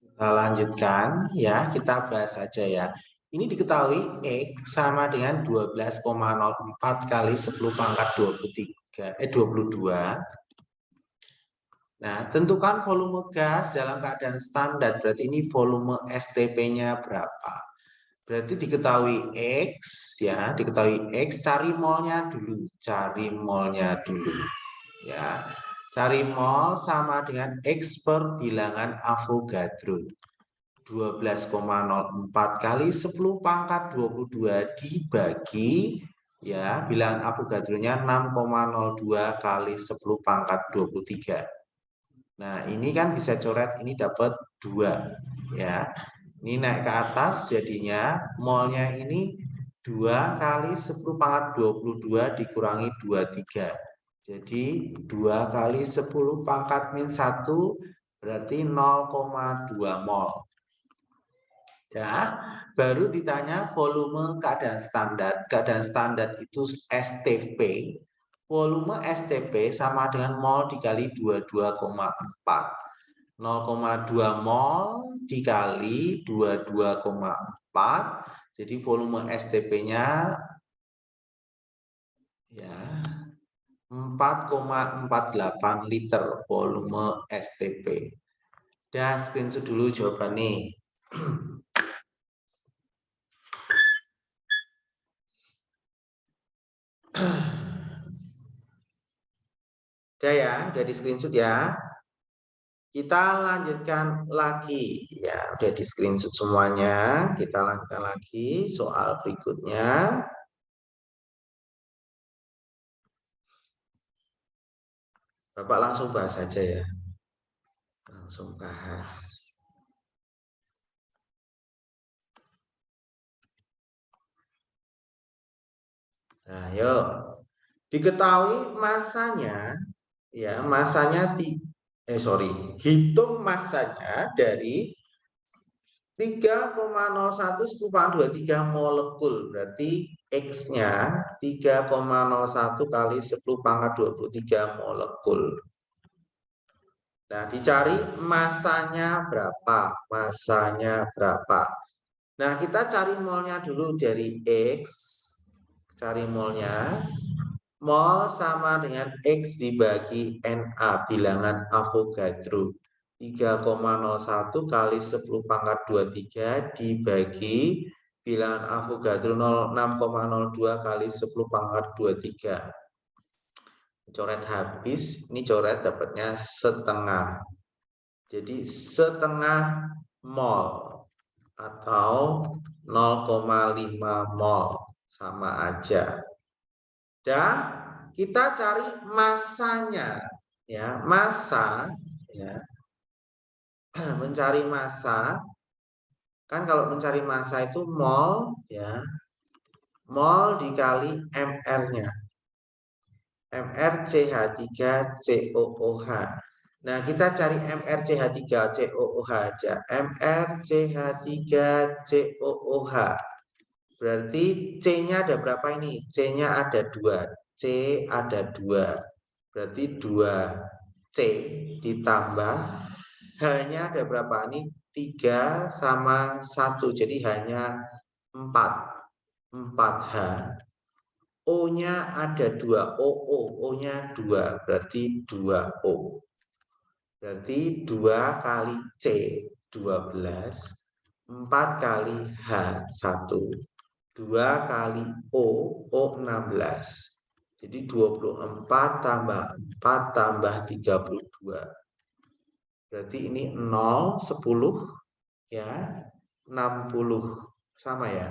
Kita lanjutkan ya, kita bahas saja ya. Ini diketahui X sama dengan 12,04 kali 10 pangkat 22. Nah, tentukan volume gas dalam keadaan standar. Berarti ini volume STP-nya berapa? Berarti diketahui X ya, diketahui X, cari molnya dulu, cari molnya dulu ya. Cari mol sama dengan X per bilangan Avogadro. 12,04 kali 10 pangkat 22 dibagi ya, bilangan Avogadro-nya 6,02 kali 10 pangkat 23. Nah, ini kan bisa coret, ini dapat 2 ya. Ini naik ke atas jadinya molnya ini 2 kali 10 pangkat 22 dikurangi 23. Jadi 2 kali 10 pangkat min 1 berarti 0,2 mol. Ya, baru ditanya volume keadaan standar. Keadaan standar itu STP. Volume STP sama dengan mol dikali 22,4. 0,2 mol dikali 22,4. Jadi volume STP-nya ya 4,48 liter volume STP. Dah, screenshot dulu jawaban nih. Udah ya, udah di screenshot ya. Kita lanjutkan lagi ya, udah di screenshot semuanya. Kita lanjutkan lagi soal berikutnya. Bapak langsung bahas saja ya. Langsung bahas. Nah, yuk. Diketahui masanya ya, hitung masanya dari 3,01 10 molekul. Berarti X-nya 3,01 kali 10 pangkat 23 molekul. Nah, dicari masanya berapa? Masanya berapa? Nah, kita cari molnya dulu dari X. Cari molnya. Mol sama dengan X dibagi Na, bilangan Avogadro. 3,01 kali 10 pangkat 23 dibagi bilangan Avogadro 6,02 kali 10 pangkat 23. Coret habis, ini coret dapatnya setengah. Jadi setengah mol atau 0,5 mol sama aja. Dan kita cari masanya ya, masa ya. Mencari massa kan, kalau mencari massa itu mol ya, mol dikali mr-nya, mrCH3COOH. Nah, kita cari mrCH3COOH aja. mrCH3COOH berarti C-nya ada berapa ini? C-nya ada 2. C ada 2. Berarti 2C ditambah H-nya ada berapa? Ini 3 sama 1. Jadi hanya 4. 4H. O-nya ada 2. O-nya 2. Berarti 2O. Berarti 2 kali C 12. 4 kali H 1. 2 kali O 16. Jadi 24 tambah 4 tambah 32. Berarti ini 0, 10 ya, 60 sama ya.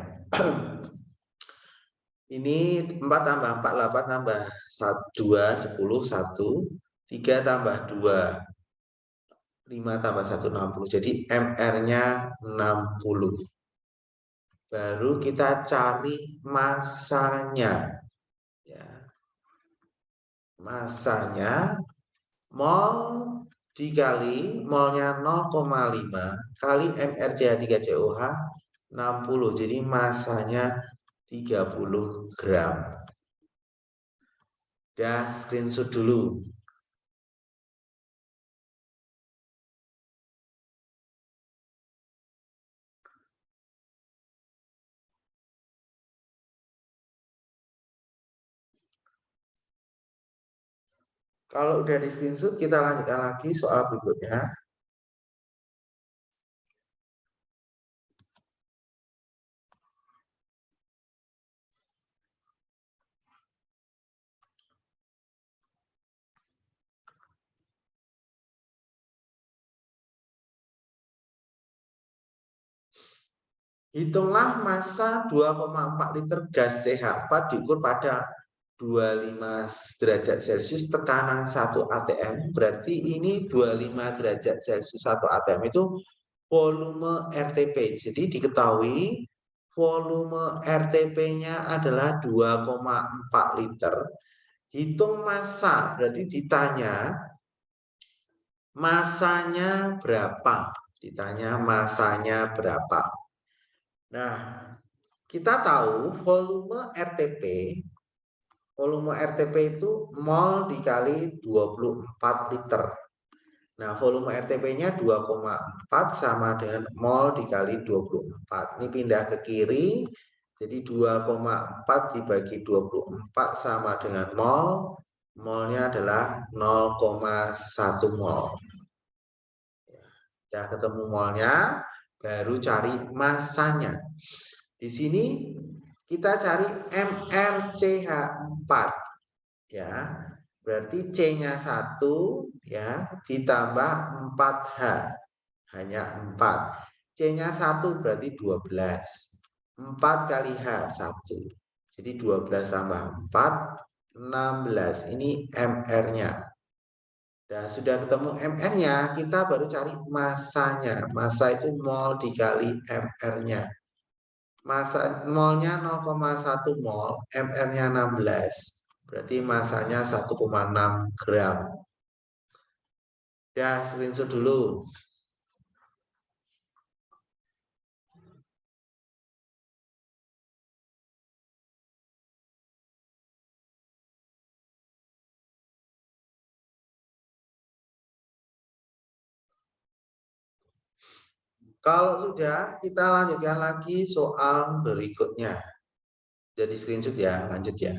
Ini 4 tambah 4, 8 tambah 2, 10, 1. 3 tambah 2, 5 tambah 1, 60. Jadi MR-nya 60. Baru kita cari masanya. Ya. Masanya mol dikali molnya 0,5 kali mrCH3COH 60. Jadi masanya 30 gram. Dah, screenshot dulu. Kalau udah di screenshot, kita lanjutkan lagi soal berikutnya. Hitunglah massa 2,4 liter gas CH4 diukur pada 25 derajat Celcius tekanan 1 atm. Berarti ini 25 derajat Celcius 1 atm itu volume RTP. Jadi diketahui volume RTP-nya adalah 2,4 liter. Hitung massa, berarti ditanya masanya berapa? Ditanya masanya berapa? Nah, kita tahu volume RTP itu mol dikali 24 liter. Nah, volume RTP-nya 2,4 sama dengan mol dikali 24. Ini pindah ke kiri, jadi 2,4 dibagi 24 sama dengan mol. Molnya adalah 0,1 mol. Ya, ketemu molnya, baru cari massanya. Di sini kita cari MrCH4 ya. Berarti C-nya 1 ya ditambah 4H. Hanya 4. C-nya 1 berarti 12. 4 kali H 1. Jadi 12 tambah 4 16. Ini MR-nya. Nah, sudah ketemu MR-nya, kita baru cari massanya. Massa itu mol dikali MR-nya. Massa molnya 0,1 mol, MR-nya 16. Berarti massanya 1,6 gram. Ya, screenshot dulu. Kalau sudah, kita lanjutkan lagi soal berikutnya. Jadi screenshot ya, lanjut ya.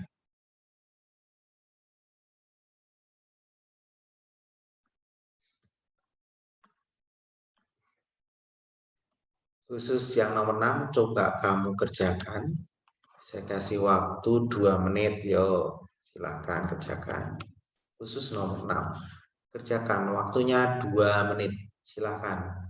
Khusus yang nomor 6, coba kamu kerjakan. Saya kasih waktu 2 menit, yo. Silahkan kerjakan. Khusus nomor 6. Kerjakan, waktunya 2 menit. Silahkan.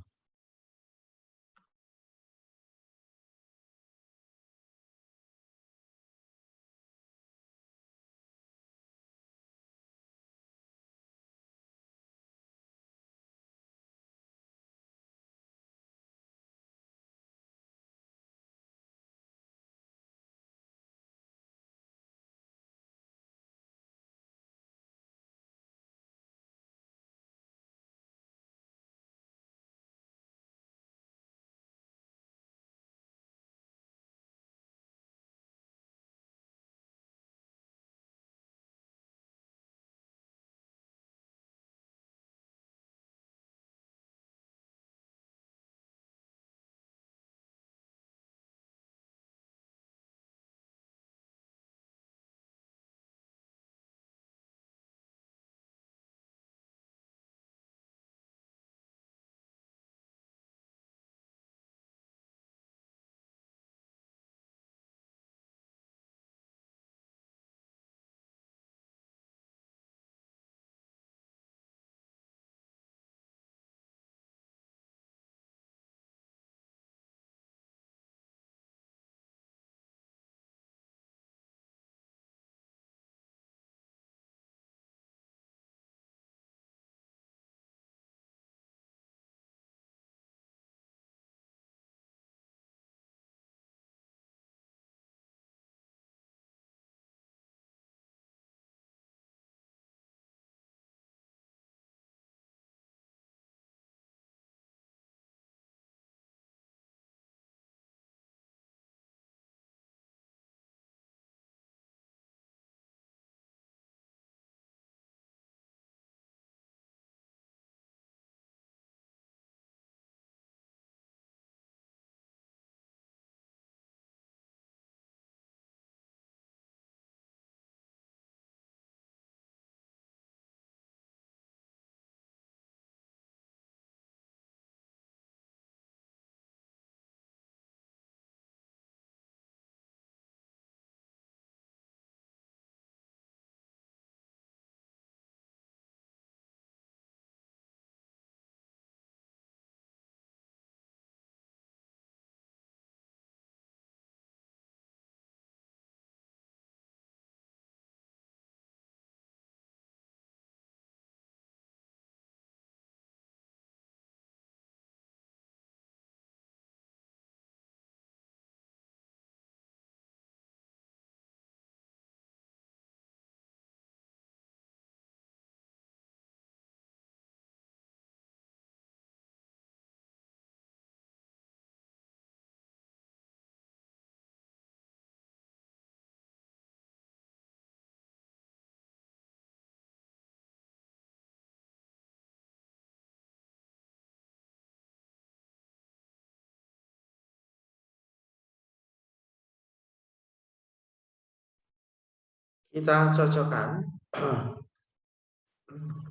Kita cocokkan.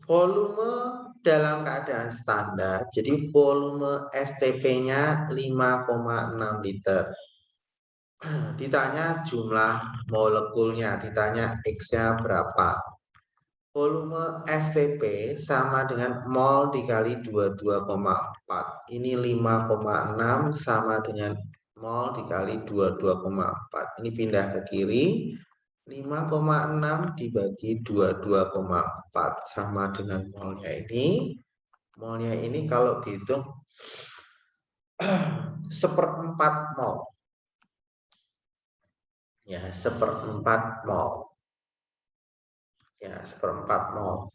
Volume dalam keadaan standar, jadi volume STP-nya 5,6 liter. Ditanya jumlah molekulnya, ditanya X-nya berapa. Volume STP sama dengan mol dikali 22,4. Ini 5,6 sama dengan mol dikali 22,4. Ini pindah ke kiri. 5,6 dibagi 22,4 sama dengan molnya ini. Molnya ini kalau dihitung seperempat mol. Ya, seperempat mol. Ya, seperempat mol.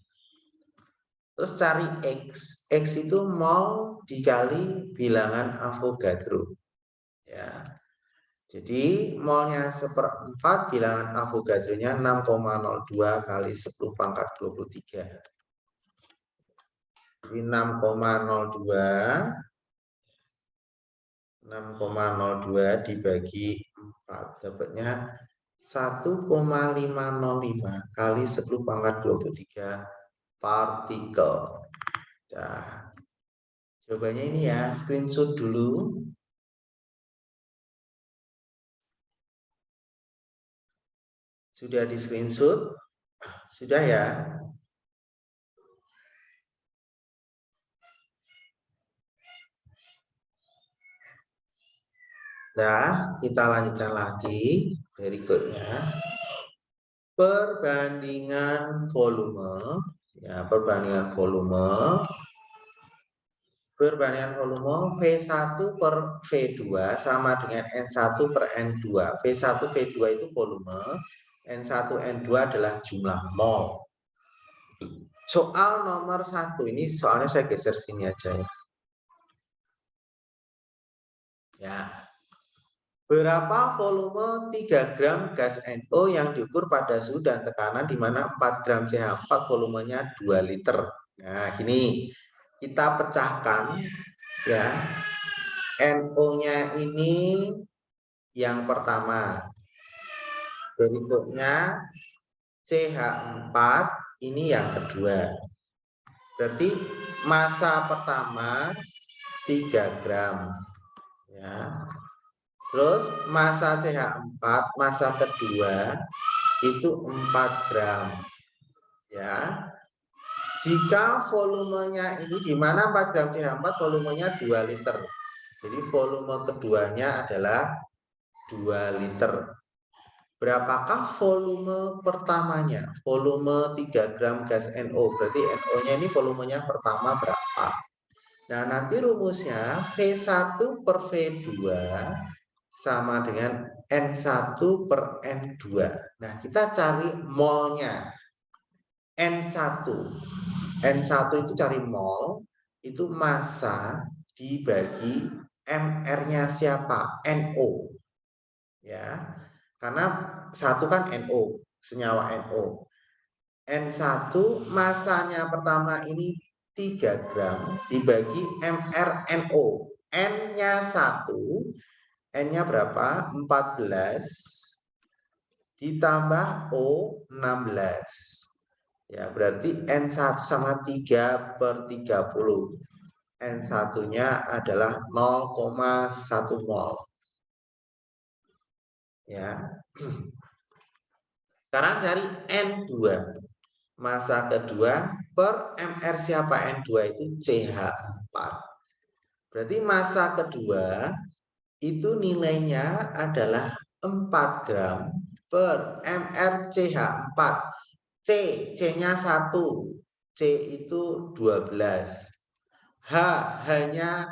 Terus cari X. X itu mol dikali bilangan Avogadro. Ya. Jadi molnya seperempat, bilangan Avogadro-nya 6,02 kali 10 pangkat 23. Jadi 6,02 dibagi 4 dapatnya 1,505 kali 10 pangkat 23 partikel. Nah, jawabannya ini ya, screenshot dulu. Sudah di screenshot? Sudah ya? Nah, kita lanjutkan lagi berikutnya. Perbandingan volume. Ya, perbandingan volume. Perbandingan volume V1 per V2 sama dengan N1 per N2. V1, V2 itu volume, N1, N2 adalah jumlah mol. Soal nomor 1 ini soalnya saya geser sini aja ya. Ya. Berapa volume 3 gram gas NO yang diukur pada suhu dan tekanan di mana 4 gram CH4 volumenya 2 liter. Nah, gini. Kita pecahkan ya. NO-nya ini yang pertama. Berikutnya CH4 ini yang kedua. Berarti massa pertama 3 gram. Ya. Terus massa CH4, massa kedua itu 4 gram. Ya. Jika volumenya ini di mana 4 gram CH4 volumenya 2 liter. Jadi volume keduanya adalah 2 liter. Berapakah volume pertamanya? Volume 3 gram gas NO. Berarti NO-nya ini volumenya pertama berapa? Nah, nanti rumusnya V1 per V2 sama dengan N1 per N2. Nah, kita cari molnya. N1. N1 itu cari mol, itu massa dibagi MR-nya siapa? NO. Ya. Karena satu kan NO, senyawa NO. N1 massanya pertama ini 3 gram dibagi mRNO. N-nya 1, N-nya berapa? 14 ditambah O 16. Ya, berarti N1 sama 3 per 30. N1-nya adalah 0,1 mol. Ya. Sekarang cari N2. Massa kedua per MR siapa? N2 itu CH4. Berarti massa kedua itu nilainya adalah 4 gram per MR CH4. C-nya 1. C itu 12. H-nya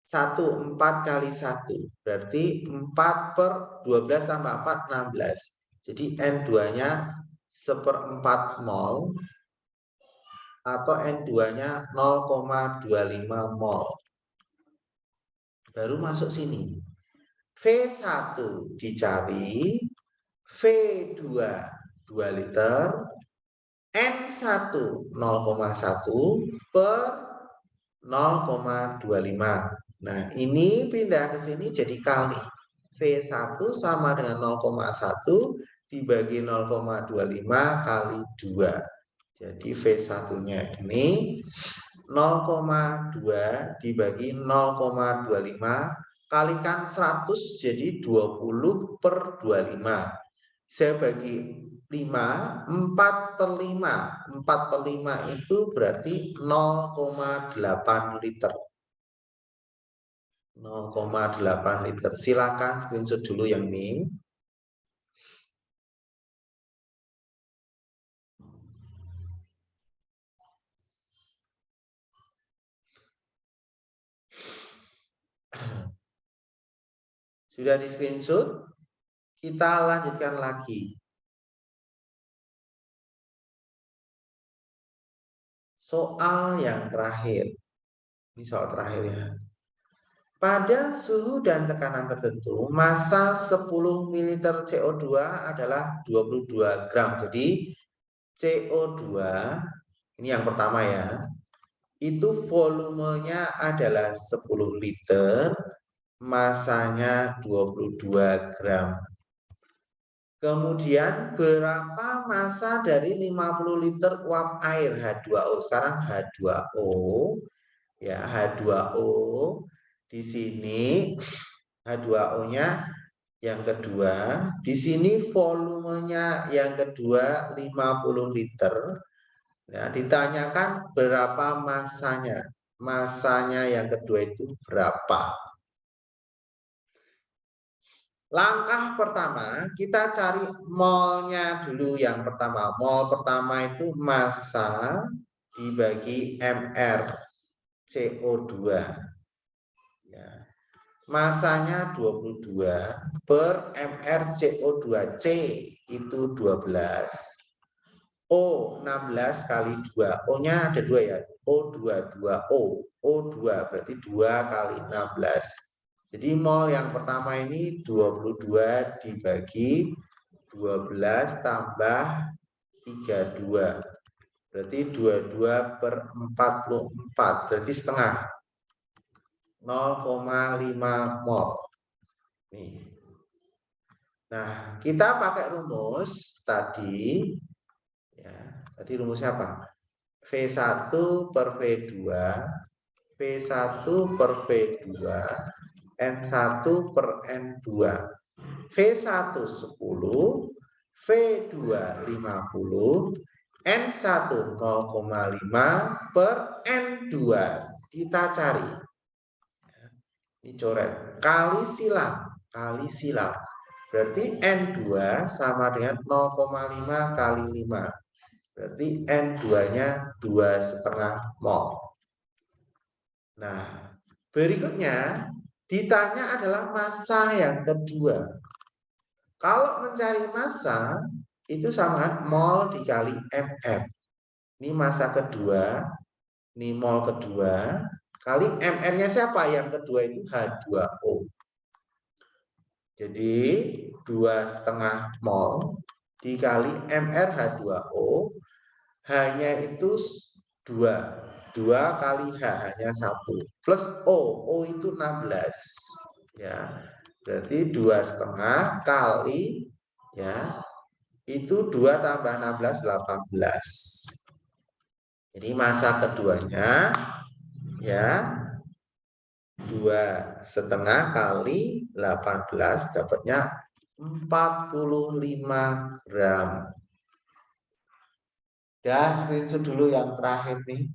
1, 4 kali 1. Berarti 4 per 12 tambah 4, 16. Jadi N2-nya 1/4 mol atau N2-nya 0,25 mol. Baru masuk sini. V1 dicari, V2 2 liter, N1 0,1 per 0,25. Nah, ini pindah ke sini jadi kali. V1 sama dengan 0,1 dibagi 0,25 kali 2. Jadi V1-nya ini 0,2 dibagi 0,25 kalikan 100 jadi 20 per 25. Saya bagi 5, 4 per 5. 4 per 5 itu berarti 0,8 liter. 0,8 liter. Silakan screenshot dulu yang ini. Sudah di screenshot? Kita lanjutkan lagi. Soal yang terakhir. Ini soal terakhir ya. Pada suhu dan tekanan tertentu, massa 10 ml CO2 adalah 22 gram. Jadi CO2, ini yang pertama ya, itu volumenya adalah 10 liter, massanya 22 gram. Kemudian berapa massa dari 50 liter uap air H2O? Sekarang H2O ya, H2O di sini H2O-nya yang kedua, di sini volumenya yang kedua 50 liter. Ya, ditanyakan berapa massanya. Massanya yang kedua itu berapa? Langkah pertama, kita cari molnya dulu yang pertama. Mol pertama itu massa dibagi mR CO2. Ya. Massanya 22 per mR CO2. C itu 12. O 16 kali 2. O-nya ada 2 ya. O2, 2O. O2 berarti 2 kali 16. Jadi mol yang pertama ini 22 dibagi 12 tambah 32. Berarti 22 per 44. Berarti setengah. 0,5 mol. Nih. Nah, kita pakai rumus tadi. Ya, tadi rumusnya apa? V1 per V2. V1 per V2. N1 per N2. V1 10, V2 50, N1 0,5 per N2. Kita cari. Ini coret. Kali silang. Kali silang. Berarti N2 sama dengan 0,5 kali 5. Berarti N2-nya 2,5 mol. Nah, berikutnya ditanya adalah massa yang kedua. Kalau mencari massa, itu sama mol dikali mR. Ini massa kedua, ini mol kedua, kali mR-nya siapa? Yang kedua itu H2O. Jadi 2,5 mol dikali mR H2O, hanya itu 2. 2 kali H hanya 1. Plus O itu 16. Ya, berarti 2,5 kali ya, itu 2 tambah 16, 18. Jadi massa keduanya ya 2,5 kali 18 dapatnya 45 gram. Ya, screenshot dulu yang terakhir nih.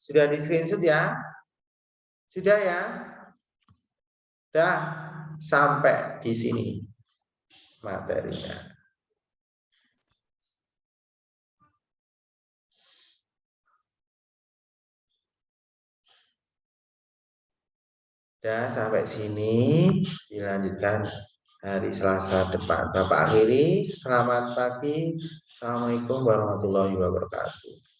Sudah di screenshot ya? Sudah ya? Dah sampai di sini materinya. Dah sampai sini, dilanjutkan hari Selasa depan. Bapak akhiri, selamat pagi. Assalamualaikum warahmatullahi wabarakatuh.